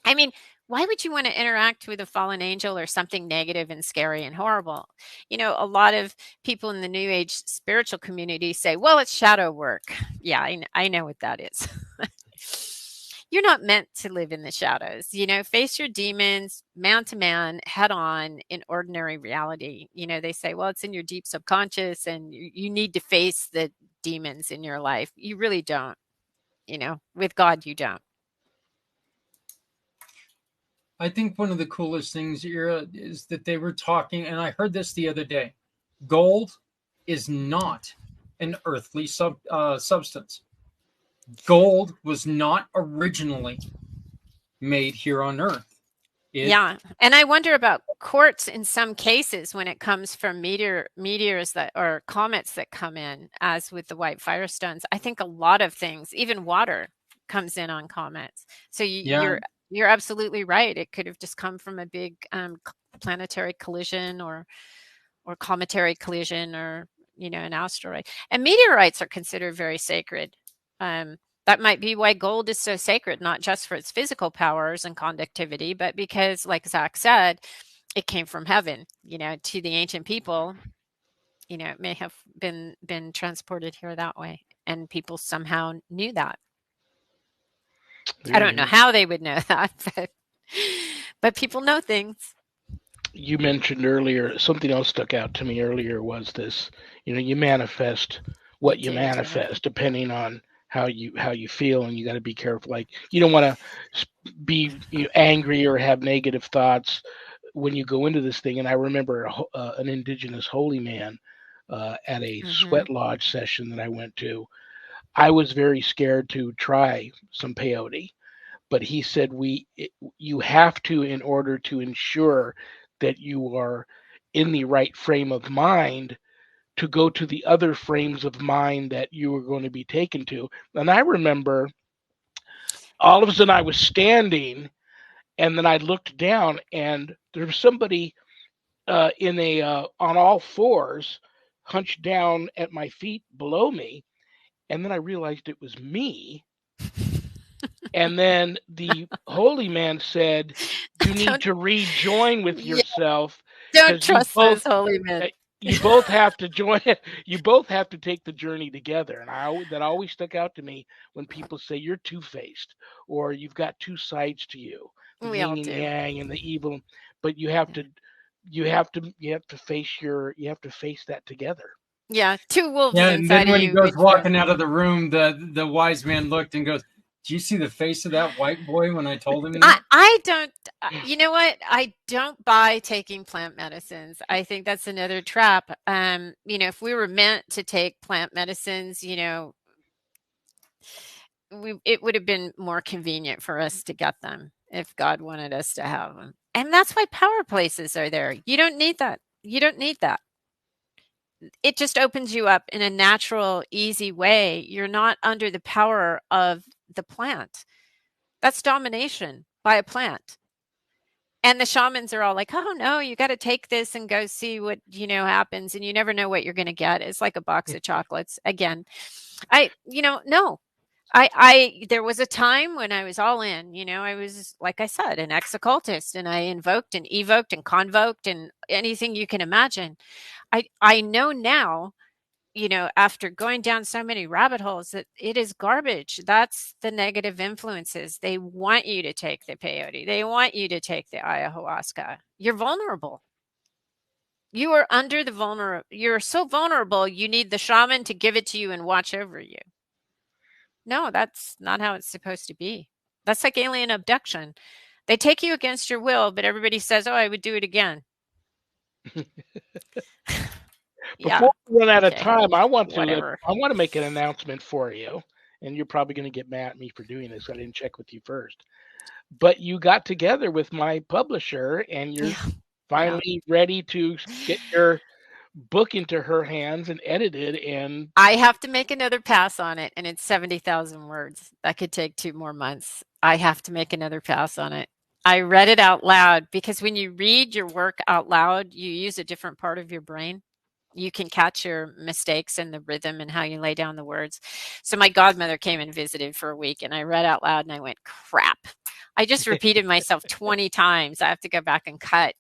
I mean, why would you want to interact with a fallen angel or something negative and scary and horrible? A lot of people in the New Age spiritual community say, well, it's shadow work. Yeah, I know what that is. You're not meant to live in the shadows. Face your demons man to man, head on, in ordinary reality. They say, well, it's in your deep subconscious and you need to face the demons in your life. You really don't. With God, you don't. I think one of the coolest things, Ira, is that they were talking, and I heard this the other day. Gold is not an earthly substance. Gold was not originally made here on Earth. Yeah, and I wonder about quartz in some cases when it comes from meteors that or comets that come in, as with the white firestones. I think a lot of things, even water, comes in on comets. So you're absolutely right. It could have just come from a big planetary collision or cometary collision, or an asteroid. And meteorites are considered very sacred. That might be why gold is so sacred, not just for its physical powers and conductivity, but because, like Zach said, it came from heaven. To the ancient people, it may have been transported here that way, and people somehow knew that. I don't know how they would know that, but people know things. You mentioned earlier, something else stuck out to me earlier was this, you manifest what you manifest depending on how you feel, and you got to be careful. Like, you don't want to be angry or have negative thoughts when you go into this thing. And I remember an indigenous holy man at a sweat lodge session that I went to. I was very scared to try some peyote, but he said you have to, in order to ensure that you are in the right frame of mind, to go to the other frames of mind that you were going to be taken to. And I remember all of a sudden I was standing, and then I looked down, and there was somebody on all fours, hunched down at my feet below me, and then I realized it was me. And then the holy man said, you need to rejoin with yourself. Don't trust those holy men. You both have to join. You both have to take the journey together. And that always stuck out to me when people say you're two-faced, or you've got two sides to you, the yin and yang and the evil. But you have to face that together. Yeah, two wolves inside and then when he goes walking out of the room, the wise man looked and goes, "Do you see the face of that white boy when I told him that?" I don't. You know what? I don't buy taking plant medicines. I think that's another trap. If we were meant to take plant medicines, it would have been more convenient for us to get them if God wanted us to have them. And that's why power places are there. You don't need that. It just opens you up in a natural, easy way. You're not under the power of the plant. That's domination by a plant. And the shamans are all like, oh no, you got to take this and go see what, happens. And you never know what you're going to get. It's like a box of chocolates. Again, no. There was a time when I was all in, I was, like I said, an ex-occultist, and I invoked and evoked and convoked and anything you can imagine. I know now, after going down so many rabbit holes, that it is garbage. That's the negative influences. They want you to take the peyote. They want you to take the ayahuasca. You're vulnerable. You are under the vulnerable. You're so vulnerable, you need the shaman to give it to you and watch over you. No, that's not how it's supposed to be. That's like alien abduction. They take you against your will, but everybody says, "Oh, I would do it again." Yeah. Before we run out of Okay. time, I want Whatever. to make an announcement for you, and you're probably going to get mad at me for doing this. I didn't check with you first, but you got together with my publisher, and you're Yeah. Yeah. finally ready to get your book into her hands and edited. And I have to make another pass on it, and it's 70,000 words. That could take 2 more months. I have to make another pass on it. I read it out loud because when you read your work out loud, you use a different part of your brain. You can catch your mistakes and the rhythm and how you lay down the words. So my godmother came and visited for a week, and I read out loud and I went, crap. I just repeated myself 20 times. I have to go back and cut,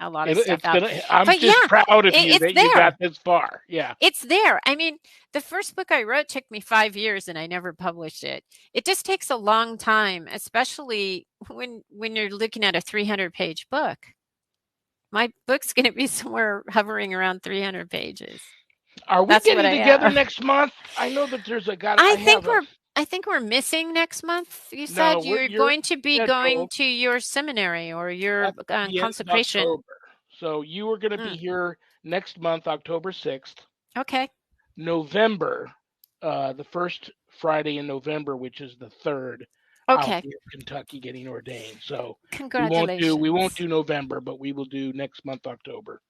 a lot of stuff out. I'm But yeah, just proud of you it's that you got there. this far. Yeah. It's there. I mean, the first book I wrote took me 5 years and I never published it. It just takes a long time, especially when you're looking at a 300-page book. My book's going to be somewhere hovering around 300 pages. Are we That's what getting I together have. next month? I know that there's a guy. I think we're missing next month. You No, said you're you're going to be going scheduled to your seminary or your at the end of consecration. October. So you were going to be Mm, here next month, October 6th. okay. November, the first Friday in November, which is the 3rd, I'll Okay. be in Kentucky getting ordained. So we won't Congratulations. do November, but we will do next month, October.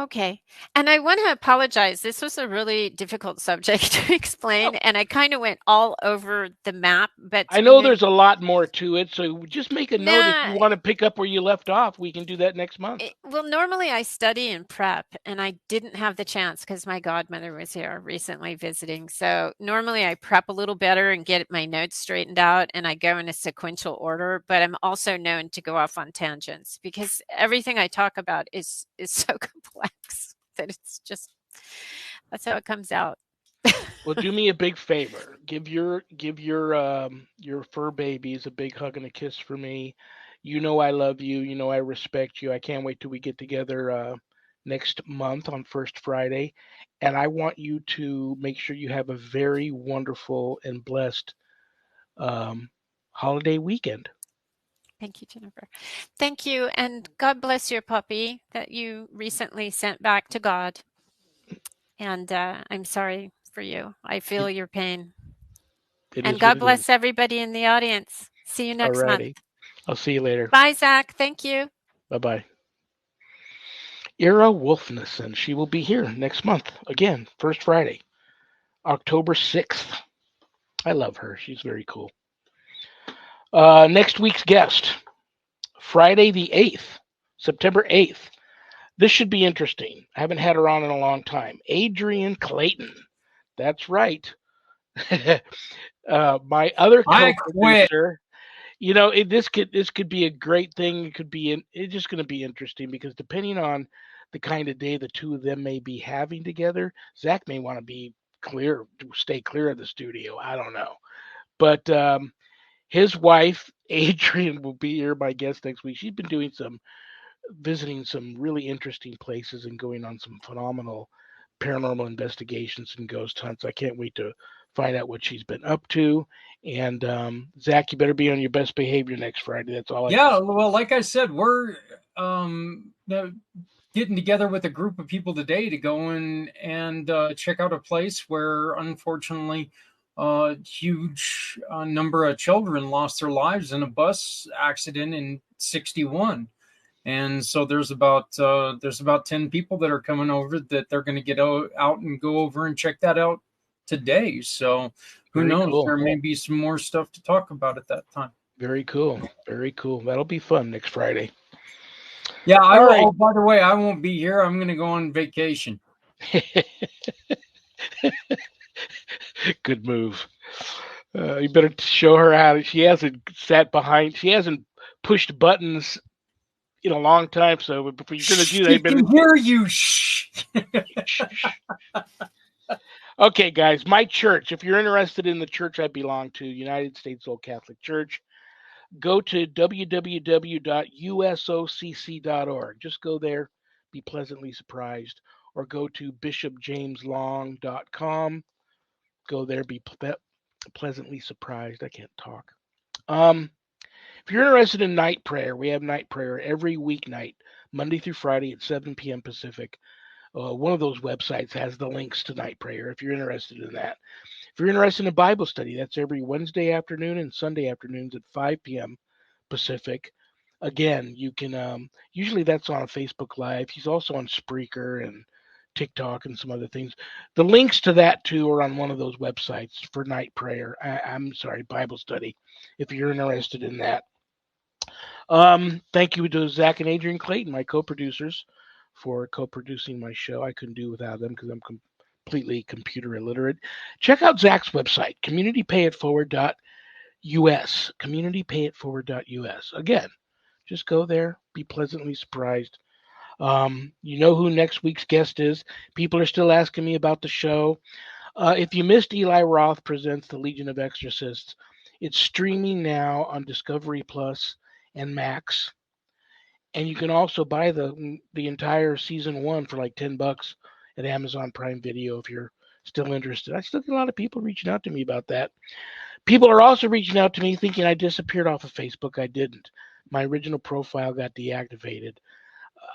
Okay. And I want to apologize. This was a really difficult subject to explain, and I kind of went all over the map, but I know there's a lot more to it, so just make a note if you nah, want to pick up where you left off. We can do that next month. well, normally I study and prep, and I didn't have the chance because my godmother was here recently visiting. So normally I prep a little better and get my notes straightened out, and I go in a sequential order. But I'm also known to go off on tangents because everything I talk about is so complex that it's just that's how it comes out. Well, do me a big favor. Your fur babies a big hug and a kiss for me. You know I love you. You know I respect you. I can't wait till we get together next month on First Friday, and I want you to make sure you have a very wonderful and blessed um, holiday weekend. Thank you, Jennifer. Thank you, and God bless your puppy that you recently sent back to God. And I'm sorry for you. I feel It, your pain. it And is what God it is. bless everybody in the audience. See you next month. Alrighty. I'll see you later. Bye, Zach. Thank you. Bye bye. Ira Wolfness, she will be here next month again, First Friday, October 6th. I love her. She's very cool. Next week's guest, Friday the 8th, September 8th. This should be interesting. I haven't had her on in a long time. Adrian Clayton. That's right. My other I quit. co-producer. This could be a great thing. It's just going to be interesting because depending on the kind of day the two of them may be having together, Zach may want to stay clear of the studio. I don't know, but his wife Adrian will be here, my guest next week. She's been visiting some really interesting places and going on some phenomenal paranormal investigations and ghost hunts. I can't wait to find out what she's been up to. And Zach, you better be on your best behavior next Friday. That's all I Yeah, can say. well, like I said, we're getting together with a group of people today to go in and check out a place where, unfortunately, a huge number of children lost their lives in a bus accident in '61. And so there's about 10 people that are coming over that they're going to get out and go over and check that out today. So who Very knows? cool. There may be some more stuff to talk about at that time. Very cool. Very cool. That'll be fun next Friday. Yeah, I All will. right. Oh, by the way, I won't be here. I'm going to go on vacation. Good move. You better show her how. She hasn't pushed buttons in a long time. So if you're going to do that, She can hear you. Shh. Okay, guys, my church. If you're interested in the church I belong to, United States Old Catholic Church, go to www.usocc.org. Just go there, be pleasantly surprised, or go to bishopjameslong.com. Go there, be pleasantly surprised. I can't talk. If you're interested in night prayer, we have night prayer every weeknight, Monday through Friday at 7 p.m. Pacific. One of those websites has the links to night prayer if you're interested in that. If you're interested in Bible study, that's every Wednesday afternoon and Sunday afternoons at 5 p.m. Pacific. Again, you can, usually that's on a Facebook Live. He's also on Spreaker and TikTok and some other things. The links to that too are on one of those websites for night prayer. I'm sorry, Bible study, if you're interested in that. Thank you to Zach and Adrian Clayton, my co-producers, for co-producing my show. I couldn't do without them because I'm completely computer illiterate. Check out Zach's website, communitypayitforward.us. Communitypayitforward.us. Again, just go there, be pleasantly surprised. You know who next week's guest is. People are still asking me about the show. If you missed Eli Roth Presents The Legion of Exorcists, it's streaming now on Discovery Plus and Max. And you can also buy the entire season 1 for like $10 at Amazon Prime Video if you're still interested. I still get a lot of people reaching out to me about that. People are also reaching out to me thinking I disappeared off of Facebook. I didn't. My original profile got deactivated.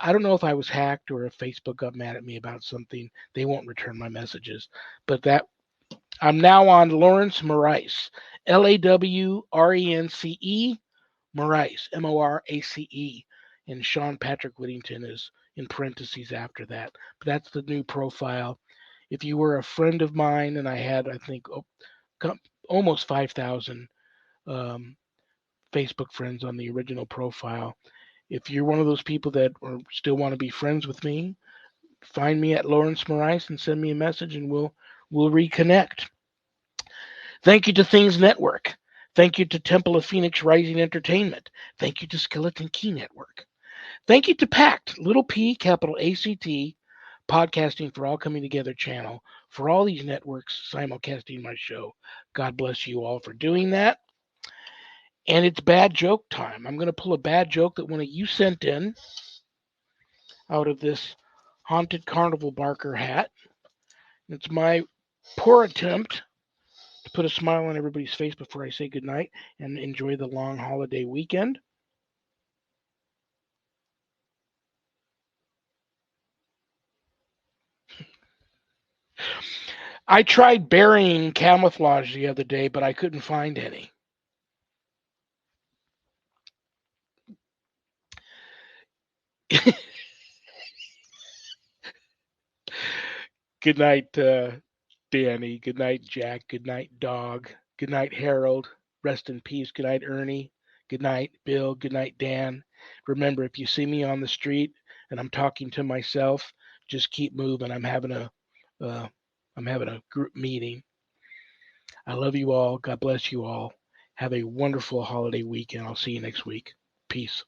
I don't know if I was hacked or if Facebook got mad at me about something. They won't return my messages. But that I'm now on Lawrence Morace, LAWRENCE Morace, MORACE, and Shawn Patrick Whittington is in parentheses after that. But that's the new profile. If you were a friend of mine, and I had, I think, almost 5,000 Facebook friends on the original profile. If you're one of those people that still want to be friends with me, find me at Lawrence Morace and send me a message, and we'll reconnect. Thank you to Things Network. Thank you to Temple of Phoenix Rising Entertainment. Thank you to Skeleton Key Network. Thank you to PACT, little P, capital ACT, Podcasting for All Coming Together channel, for all these networks simulcasting my show. God bless you all for doing that. And it's bad joke time. I'm going to pull a bad joke that one of you sent in out of this haunted carnival barker hat. It's my poor attempt to put a smile on everybody's face before I say goodnight and enjoy the long holiday weekend. I tried burying camouflage the other day, but I couldn't find any. Good night, Danny. Good night, Jack. Good night, Dog. Good night, Harold. Rest in peace. Good night, Ernie. Good night, Bill. Good night, Dan. Remember, if you see me on the street and I'm talking to myself, just keep moving. I'm having a group meeting. I love you all. God bless you all. Have a wonderful holiday weekend. I'll see you next week. Peace.